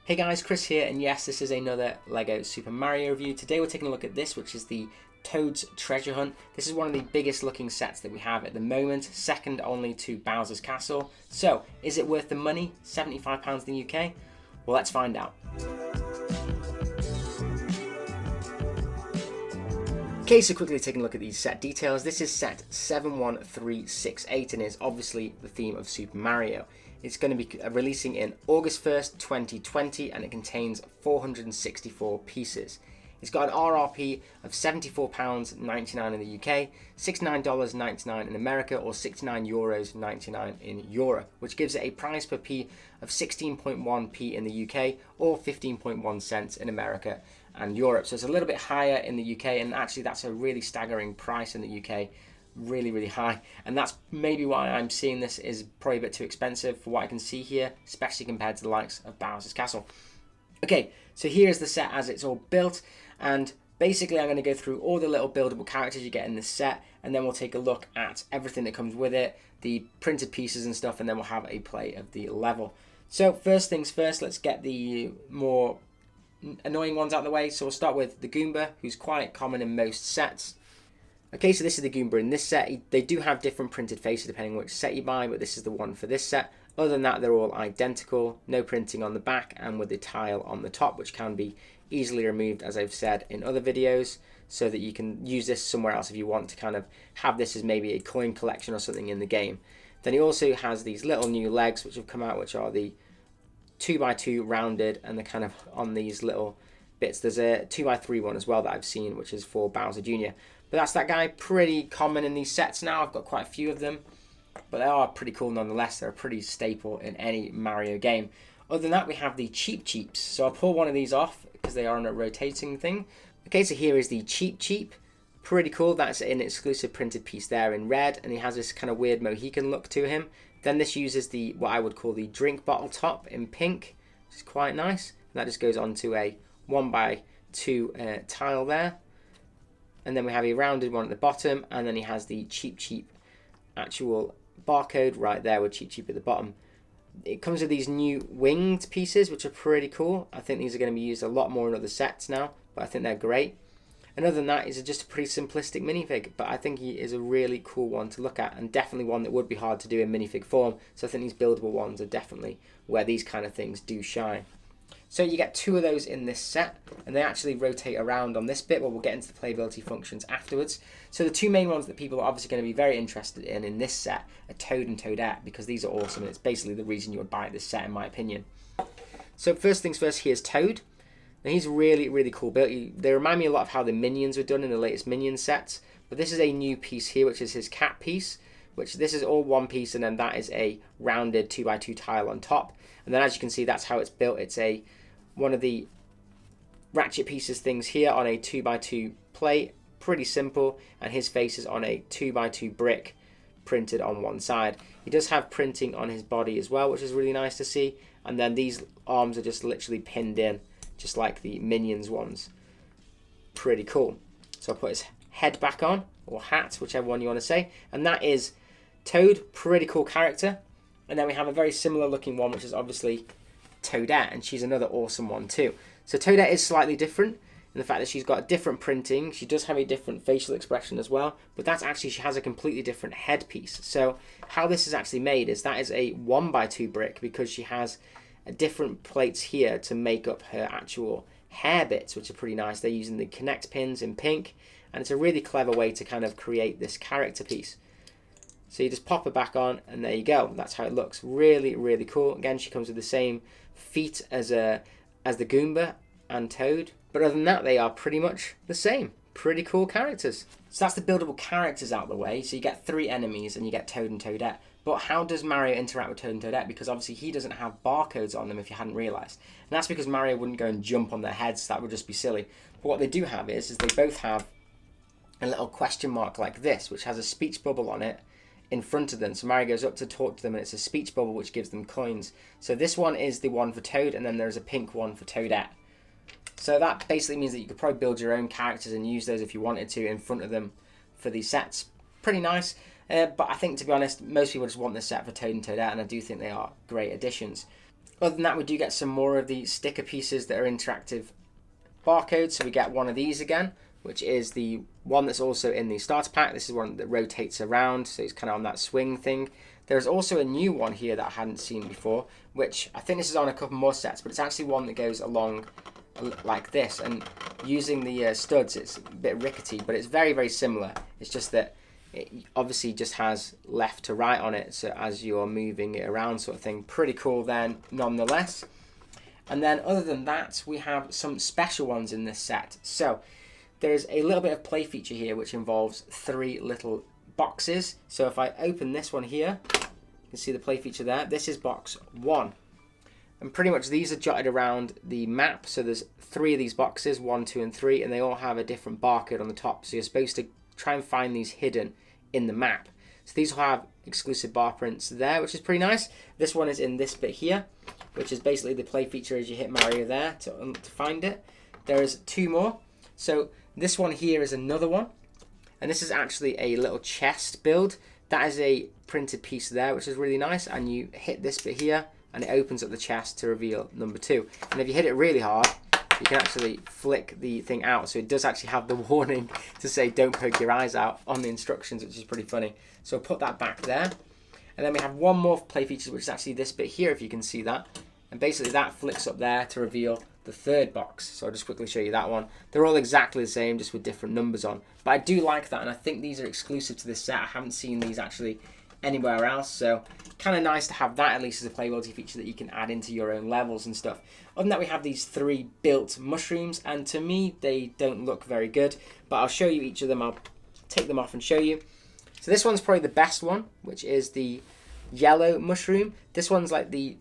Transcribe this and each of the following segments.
Hey guys, Chris here, and yes, this is another LEGO Super Mario review. Today we're taking a look at this, which is the Toad's Treasure Hunt. This is one of the biggest looking sets that we have at the moment, second only to Bowser's Castle. So, is it worth the money? £75 in the UK? Well, let's find out. Okay, so quickly taking a look at these set details. This is set 71368 and is obviously the theme of Super Mario. It's going to be releasing in August 1st, 2020, and it contains 464 pieces. It's got an RRP of £74.99 in the UK, $69.99 in America, or €69.99 in Europe, which gives it a price per P of 16.1p in the UK, or 15.1 cents in America and Europe. So it's a little bit higher in the UK, and actually that's a really staggering price in the UK. Really high, and that's maybe why I'm seeing this is probably a bit too expensive for what I can see here, especially compared to the likes of Bowser's Castle. Okay, so here's the set as it's all built, and basically I'm going to go through all the little buildable characters you get in this set, and then we'll take a look at everything that comes with it, the printed pieces and stuff, and then we'll have a play of the level. So first things first, let's get the more annoying ones out of the way. So we'll start with the Goomba, who's quite common in most sets. Okay, so this is the Goomba in this set. They do have different printed faces depending on which set you buy, but this is the one for this set. Other than that, they're all identical, no printing on the back, and with the tile on the top, which can be easily removed, as I've said in other videos, so that you can use this somewhere else if you want to kind of have this as maybe a coin collection or something in the game. Then he also has these little new legs which have come out, which are the 2x2 rounded, and they're kind of on these little bits. There's a 2x3 one as well that I've seen, which is for Bowser Jr. But that's that guy, pretty common in these sets now. I've got quite a few of them, but they are pretty cool nonetheless. They're a pretty staple in any Mario game. Other than that, we have the Cheep Cheeps. So I'll pull one of these off because they are on a rotating thing. Okay, so here is the Cheep Cheep. Pretty cool. That's an exclusive printed piece there in red, and he has this kind of weird Mohican look to him. Then this uses the what I would call the drink bottle top in pink, which is quite nice. And that just goes onto a 1x2 tile there. And then we have a rounded one at the bottom, and then he has the Cheep Cheep actual barcode right there with Cheep Cheep at the bottom. It comes with these new winged pieces, which are pretty cool. I think these are going to be used a lot more in other sets now, but I think they're great. And other than that, it's just a pretty simplistic minifig, but I think he is a really cool one to look at, and definitely one that would be hard to do in minifig form. So I think these buildable ones are definitely where these kind of things do shine. So you get two of those in this set, and they actually rotate around on this bit, but we'll get into the playability functions afterwards. So the two main ones that people are obviously going to be very interested in this set are Toad and Toadette, because these are awesome, and it's basically the reason you would buy this set in my opinion. So first things first, here's Toad. Now he's really cool built. They remind me a lot of how the Minions were done in the latest Minion sets, but this is a new piece here, which is his cat piece, which this is all one piece, and then that is a rounded 2x2 tile on top. And then as you can see, that's how it's built. It's one of the ratchet pieces things here on a 2x2 plate, pretty simple, and his face is on a 2x2 brick printed on one side. He does have printing on his body as well, which is really nice to see, and then these arms are just literally pinned in, just like the Minions ones. Pretty cool. So I'll put his head back on, or hat, whichever one you want to say, and that is Toad. Pretty cool character. And then we have a very similar looking one, which is obviously Toadette, and she's another awesome one too. So Toadette is slightly different in the fact that she's got different printing. She does have a different facial expression as well, but that's actually, she has a completely different headpiece. So how this is actually made is that is a 1x2 brick, because she has different plates here to make up her actual hair bits, which are pretty nice. They're using the connect pins in pink, and it's a really clever way to kind of create this character piece. So you just pop her back on, and there you go. That's how it looks. Really cool. Again, she comes with the same feet as the Goomba and Toad. But other than that, they are pretty much the same. Pretty cool characters. So that's the buildable characters out of the way. So you get 3 enemies, and you get Toad and Toadette. But how does Mario interact with Toad and Toadette? Because obviously he doesn't have barcodes on them, if you hadn't realised. And that's because Mario wouldn't go and jump on their heads. That would just be silly. But what they do have is they both have a little question mark like this, which has a speech bubble on it in front of them. So Mario goes up to talk to them, and it's a speech bubble which gives them coins. So this one is the one for Toad, and then there's a pink one for Toadette. So that basically means that you could probably build your own characters and use those if you wanted to in front of them for these sets. Pretty nice. But I think, to be honest, most people just want this set for Toad and Toadette, and I do think they are great additions. Other than that, we do get some more of the sticker pieces that are interactive barcodes. So we get one of these again, which is the one that's also in the starter pack. This is one that rotates around, so it's kind of on that swing thing. There's also a new one here that I hadn't seen before, which I think this is on a couple more sets, but it's actually one that goes along like this, and using the studs, it's a bit rickety, but it's very, very similar. It's just that it obviously just has left to right on it, so as you're moving it around sort of thing. Pretty cool then, nonetheless. And then other than that, we have some special ones in this set. So there's a little bit of play feature here, which involves 3 little boxes. So if I open this one here, you can see the play feature there. This is box 1. And pretty much these are jotted around the map. So there's 3 of these boxes, 1, 2, and 3, and they all have a different barcode on the top. So you're supposed to try and find these hidden in the map. So these will have exclusive bar prints there, which is pretty nice. This one is in this bit here, which is basically the play feature as you hit Mario there to find it. There's 2 more. So this one here is another one. And this is actually a little chest build. That is a printed piece there, which is really nice. And you hit this bit here, and it opens up the chest to reveal number 2. And if you hit it really hard, you can actually flick the thing out. So it does actually have the warning to say don't poke your eyes out on the instructions, which is pretty funny. So I'll put that back there. And then we have one more play feature, which is actually this bit here, if you can see that. And basically that flicks up there to reveal the 3rd box. So I'll just quickly show you that one. They're all exactly the same, just with different numbers on. But I do like that, and I think these are exclusive to this set. I haven't seen these actually anywhere else, so kind of nice to have that at least as a playability feature that you can add into your own levels and stuff. Other than that, we have these 3 built mushrooms, and to me they don't look very good, but I'll show you each of them. I'll take them off and show you. So this one's probably the best one, which is the yellow mushroom. This one's like the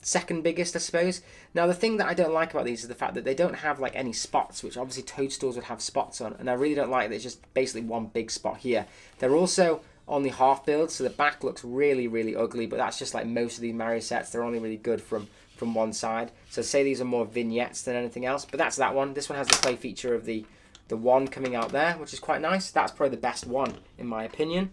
second biggest, I suppose. Now the thing that I don't like about these is the fact that they don't have like any spots, which obviously toadstools would have spots on, and I really don't like that. It's just basically one big spot here. They're also only half build, so the back looks really, really ugly, but that's just like most of the Mario sets. They're only really good from one side. So say these are more vignettes than anything else, but that's that one. This one has the play feature of the one coming out there, which is quite nice. That's probably the best one in my opinion.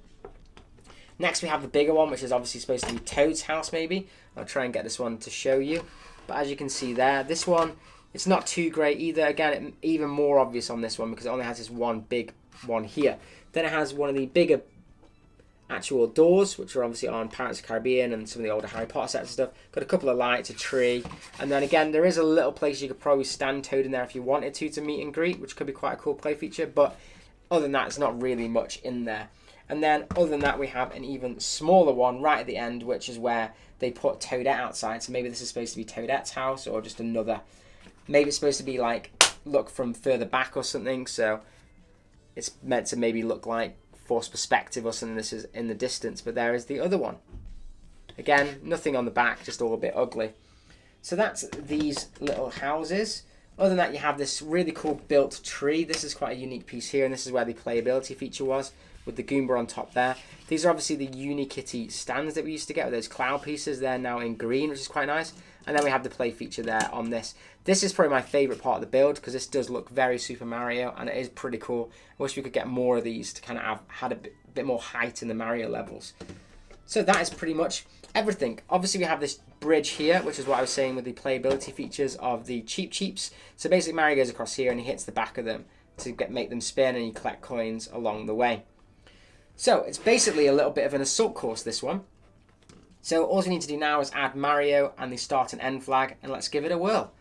Next we have the bigger one, which is obviously supposed to be Toad's house maybe. I'll try and get this one to show you. But as you can see there, this one, it's not too great either. Again, even more obvious on this one because it only has this one big one here. Then it has one of the bigger actual doors, which are obviously on Pirates of the Caribbean and some of the older Harry Potter sets and stuff. Got a couple of lights, a tree, and then again there is a little place you could probably stand Toad in there if you wanted to meet and greet, which could be quite a cool play feature, but other than that it's not really much in there. And then other than that we have an even smaller one right at the end, which is where they put Toadette outside. So maybe this is supposed to be Toadette's house, or just another, maybe it's supposed to be like look from further back or something, so it's meant to maybe look like forced perspective or something. This is in the distance, but there is the other one. Again, nothing on the back, just all a bit ugly. So that's these little houses. Other than that, you have this really cool built tree. This is quite a unique piece here, and this is where the playability feature was, with the Goomba on top there. These are obviously the Unikitty stands that we used to get with those cloud pieces. They're now in green, which is quite nice. And then we have the play feature there on this. This is probably my favourite part of the build because this does look very Super Mario and it is pretty cool. I wish we could get more of these to kind of have had a bit more height in the Mario levels. So that is pretty much everything. Obviously we have this bridge here, which is what I was saying with the playability features of the Cheep Cheeps. So basically Mario goes across here and he hits the back of them to make them spin, and you collect coins along the way. So it's basically a little bit of an assault course, this one. So all we need to do now is add Mario and the start and end flag, and let's give it a whirl.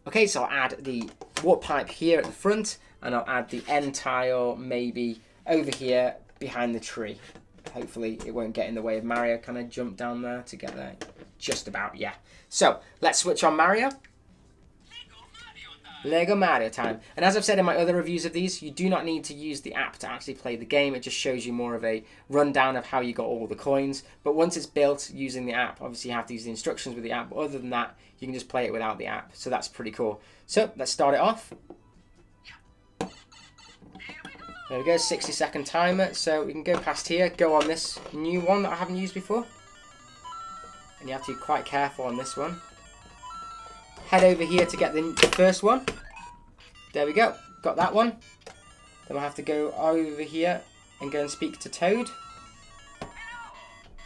Okay, so I'll add the warp pipe here at the front, and I'll add the end tile maybe over here behind the tree. Hopefully it won't get in the way of Mario. Can I jump down there to get there? Just about, yeah. So let's switch on Mario. Lego Mario time. And as I've said in my other reviews of these, you do not need to use the app to actually play the game. It just shows you more of a rundown of how you got all the coins. But once it's built using the app, obviously you have to use the instructions with the app. But other than that, you can just play it without the app. So that's pretty cool. So let's start it off. There we go, 60-second timer. So we can go past here, go on this new one that I haven't used before. And you have to be quite careful on this one. Head over here to get the first one. There we go, got that one. Then we'll have to go over here and go and speak to Toad.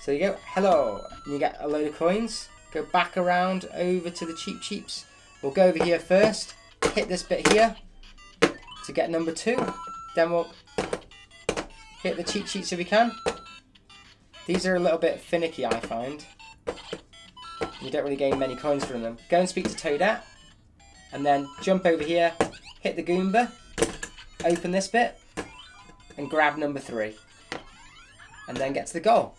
So there you go, hello. And you get a load of coins. go back around over to the Cheep Cheeps. We'll go over here first, hit this bit here to get number 2. Then we'll hit the Cheep Cheeps if we can. These are a little bit finicky, I find. You don't really gain many coins from them. Go and speak to Toadette, and then jump over here, hit the Goomba, open this bit, and grab number 3. And then get to the goal.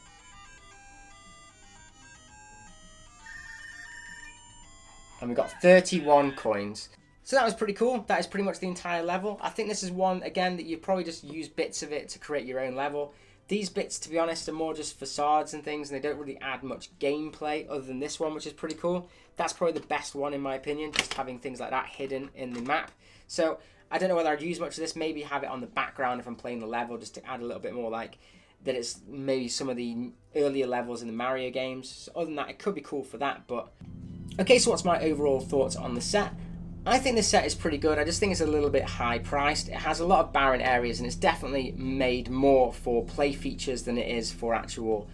And we got 31 coins. So that was pretty cool. That is pretty much the entire level. I think this is one, again, that you probably just use bits of it to create your own level. These bits, to be honest, are more just facades and things, and they don't really add much gameplay other than this one, which is pretty cool. That's probably the best one, in my opinion, just having things like that hidden in the map. So I don't know whether I'd use much of this. Maybe have it on the background if I'm playing the level, just to add a little bit more like that it's maybe some of the earlier levels in the Mario games. So other than that, it could be cool for that. But okay, so what's my overall thoughts on the set? I think this set is pretty good. I just think it's a little bit high priced. It has a lot of barren areas, and it's definitely made more for play features than it is for actual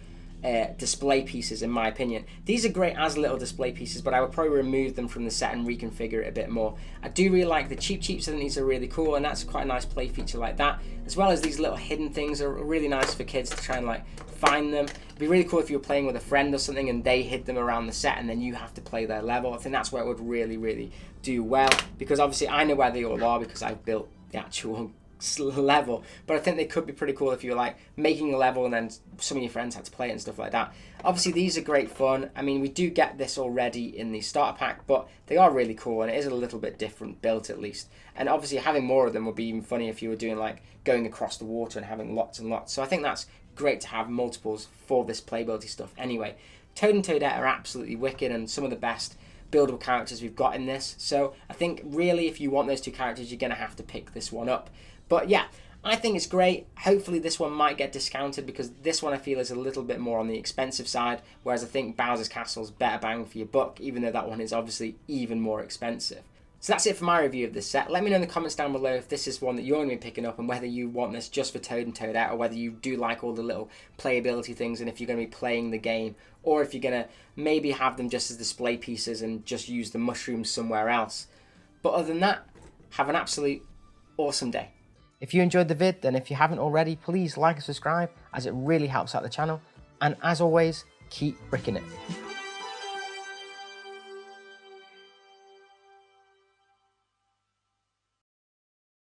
display pieces, in my opinion. These are great as little display pieces, but I would probably remove them from the set and reconfigure it a bit more. I do really like the Cheep Cheeps. I think these are really cool, and that's quite a nice play feature like that, as well as these little hidden things are really nice for kids to try and like find them. It'd be really cool if you were playing with a friend or something and they hid them around the set and then you have to play their level. I think that's where it would really do well, because obviously I know where they all are because I've built the actual level, but I think they could be pretty cool if you were like making a level and then some of your friends had to play it and stuff like that. Obviously these are great fun. I mean, we do get this already in the starter pack, but they are really cool and it is a little bit different built at least. And obviously having more of them would be even funny if you were doing like going across the water and having lots and lots. So I think that's great to have multiples for this playability stuff. Anyway, Toad and Toadette are absolutely wicked and some of the best buildable characters we've got in this. So I think really if you want those two characters, you're going to have to pick this one up. But yeah, I think it's great. Hopefully this one might get discounted because this one I feel is a little bit more on the expensive side, whereas I think Bowser's Castle's better bang for your buck, even though that one is obviously even more expensive. So that's it for my review of this set. Let me know in the comments down below if this is one that you're going to be picking up and whether you want this just for Toad and Toadette, or whether you do like all the little playability things and if you're going to be playing the game, or if you're going to maybe have them just as display pieces and just use the mushrooms somewhere else. But other than that, have an absolute awesome day. If you enjoyed the vid, then if you haven't already, please like and subscribe as it really helps out the channel. And as always, keep bricking it.